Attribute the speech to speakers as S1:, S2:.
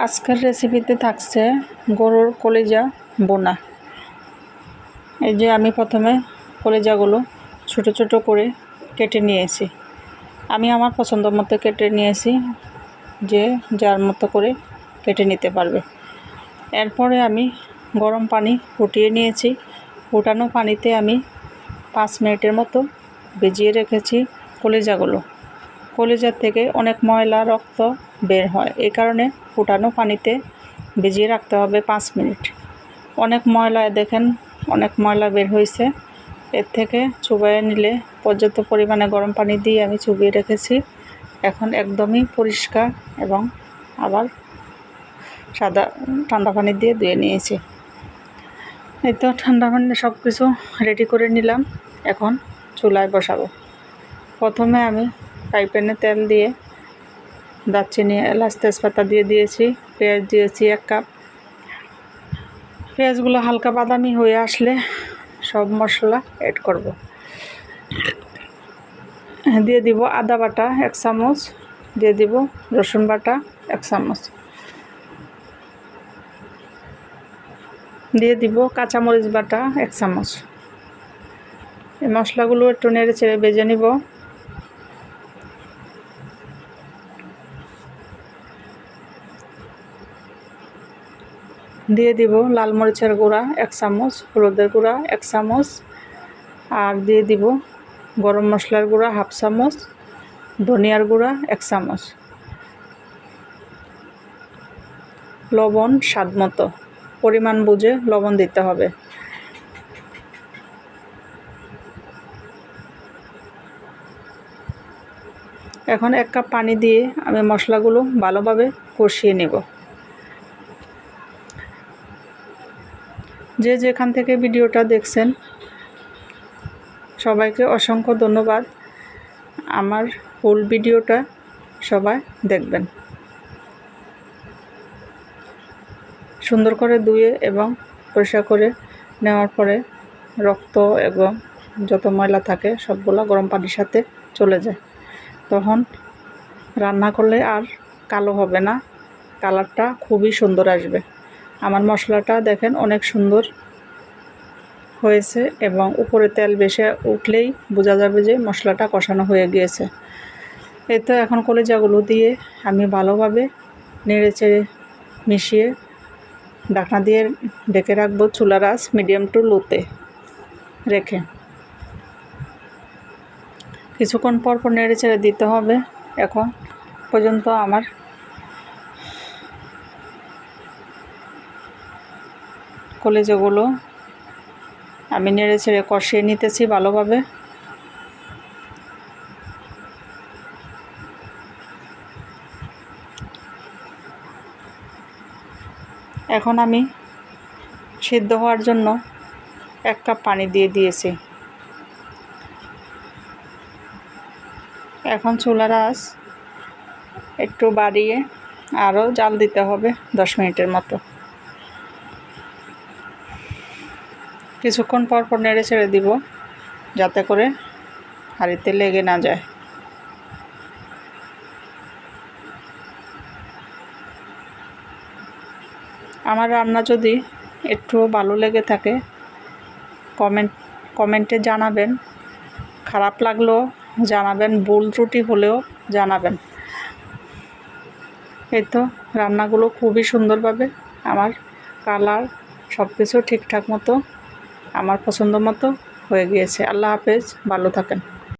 S1: আজকের রেসিপিতে থাকছে গরুর কলিজা বোনা। এই যে আমি প্রথমে কলিজাগুলো ছোট ছোট করে কেটে নিয়েছি। আমি আমার পছন্দ মতো কেটে নিয়েছি, যে যার মতো করে কেটে নিতে পারবে। এরপরে আমি গরম পানি ফুটিয়ে নিয়েছি। ফুটানো পানিতে আমি 5 মিনিটের মতো ভিজিয়ে রেখেছি কলিজাগুলো। কলিজার থেকে অনেক ময়লা রক্ত বের হয়, এই কারণে ফুটানো পানিতে ভিজিয়ে রাখতে হবে 5 মিনিট। অনেক ময়লা, দেখেন অনেক ময়লা বের হয়েছে। এর থেকে চুবাইয়ে নিলে, পর্যাপ্ত পরিমাণে গরম পানি দিয়ে আমি চুবিয়ে রেখেছি। এখন একদমই পরিষ্কার এবং আবার ঠান্ডা পানি দিয়ে ধুয়ে নিয়েছি। এই তো ঠান্ডা পানি সব কিছু রেডি করে নিলাম। এখন চুলায় বসাবো। প্রথমে আমি ফ্রাই প্যানে তেল দিয়ে দারচিনি, এলাচ, তেজপাতা দিয়ে দিয়েছি। পেঁয়াজ দিয়েছি 1 কাপ। পেঁয়াজগুলো হালকা বাদামি হয়ে আসলে সব মশলা অ্যাড করব। দিয়ে দিব আদা বাটা 1 চামচ, দিয়ে দিব রসুন বাটা 1 চামচ, দিয়ে দিব কাঁচামরিচ বাটা 1 চামচ। এই মশলাগুলো একটু নেড়ে চেড়ে ভেজে নিব। দিয়ে দিব লাল মরিচের গুঁড়া 1 চামচ, হলুদের গুঁড়া 1 চামচ, আর দিয়ে দিব গরম মশলার গুঁড়া 1/2 চামচ, ধনিয়ার গুঁড়া 1 চামচ, লবণ স্বাদ মতো, পরিমাণ বুঝে লবণ দিতে হবে। এখন 1 কাপ পানি দিয়ে আমি মশলাগুলো ভালোভাবে কষিয়ে নেব। যে যেখান থেকে ভিডিওটা দেখছেন সবাইকে অসংখ্য ধন্যবাদ। আমার ফুল ভিডিওটা সবাই দেখবেন। সুন্দর করে ধুয়ে এবং পরিষ্কার করে নেওয়ার পরে রক্ত এবং যত ময়লা থাকে সবগুলো গরম পানির সাথে চলে যায়। তখন রান্না করলে আর কালো হবে না, কালারটা খুবই সুন্দর আসবে। আমার মশলাটা দেখেন অনেক সুন্দর হয়েছে এবং উপরে তেল বেশি উঠলেই বোঝা যাবে যে মশলাটা কষানো হয়ে গিয়েছে। এই তো এখন কলিজাগুলো দিয়ে আমি ভালোভাবে নেড়ে চেড়ে মিশিয়ে ঢাকনা দিয়ে ঢেকে রাখবো। চুলার আঁচ মিডিয়াম টু লোতে রেখে কিছুক্ষণ পর পর নেড়ে চেড়ে দিতে হবে। এখন পর্যন্ত আমার কলিজাগুলো আমি নেড়ে চেড়ে কষিয়ে নিতেছি ভালোভাবে। এখন আমি সিদ্ধ হওয়ার জন্য 1 কাপ পানি দিয়ে দিয়েছি। এখন চুলার আঁচ একটু বাড়িয়ে আরও জাল দিতে হবে 10 মিনিটের মতো। কিছুক্ষণ পর পর নেড়ে ছেড়ে দিব যাতে করে হাঁড়িতে লেগে না যায়। আমার রান্না যদি একটু ভালো লেগে থাকে কমেন্টে জানাবেন। খারাপ লাগলেও জানাবেন, ভুল ত্রুটি হলেও জানাবেন। এই তো রান্নাগুলো খুবই সুন্দরভাবে আমার কালার সব কিছু ঠিকঠাক মতো আমার পছন্দ মতো হয়ে গিয়েছে। আল্লাহ হাফেজ, ভালো থাকেন।